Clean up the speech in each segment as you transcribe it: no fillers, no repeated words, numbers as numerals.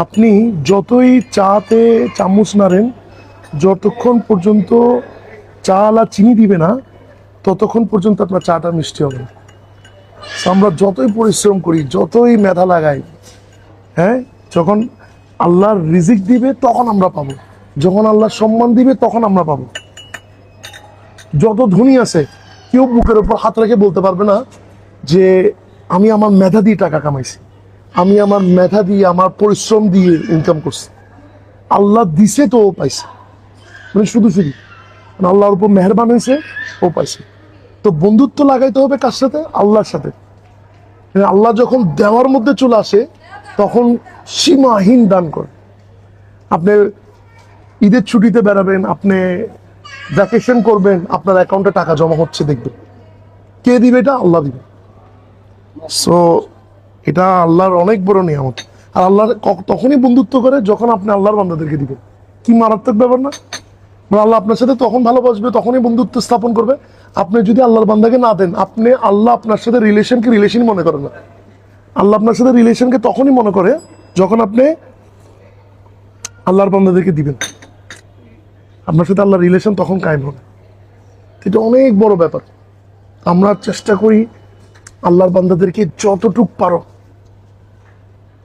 আপনি যতই চাতে চামচ নাড়েন, যতক্ষণ পর্যন্ত চাল আর চিনি দিবে না ততক্ষণ পর্যন্ত আপনার চাটা মিষ্টি হবে না। আমরা যতই পরিশ্রম করি, যতই মেধা লাগাই, হ্যাঁ, যখন আল্লাহর রিজিক দিবে তখন আমরা পাবো, যখন আল্লাহর সম্মান দিবে তখন আমরা পাবো। যত ধনী আছে কেউ বুকের উপর হাত রেখে বলতে পারবে না যে আমি আমার মেধা দিয়ে টাকা কামাইছি, আমি আমার মেধা দিয়ে আমার পরিশ্রম দিয়ে ইনকাম করছি। আল্লাহ দিছে তো ও পাইছে, মানে শুধু শুধু আল্লাহর উপর মেহেরবান হয়েছে, ও পাইছে। তো বন্ধুত্ব লাগাইতে হবে কার সাথে? আল্লাহর সাথে। আল্লাহ যখন দেওয়ার মধ্যে চলে আসে তখন সীমাহীন দান করে। আপনি ঈদের ছুটিতে বেড়াবেন, আপনি ভ্যাকেশন করবেন, আপনার অ্যাকাউন্টে টাকা জমা হচ্ছে দেখবেন। কে দিবে? এটা আল্লাহ দিবে। সো এটা আল্লাহর অনেক বড় নিয়ামত। আর আল্লাহর তখনই বন্ধুত্ব করে যখন আপনি আল্লাহর বান্দাদেরকে দিবেন। কি মারাত্মক ব্যাপার না? মানে আল্লাহ আপনার সাথে তখন ভালোবাসবে, তখনই বন্ধুত্ব স্থাপন করবে। আপনি যদি আল্লাহর বান্দাকে না দেন, আপনি আল্লাহ আপনার সাথে রিলেশনকে রিলেশনই মনে করেন না। আল্লাহ আপনার সাথে রিলেশনকে তখনই মনে করে যখন আপনি আল্লাহর বান্দাদেরকে দিবেন। আপনার সাথে আল্লাহর রিলেশন তখন কায়েম হবে। এটা অনেক বড় ব্যাপার। আমরা চেষ্টা করি আল্লাহর বান্দাদেরকে যতটুক পারো,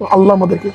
আল্লাহ আমাদেরকে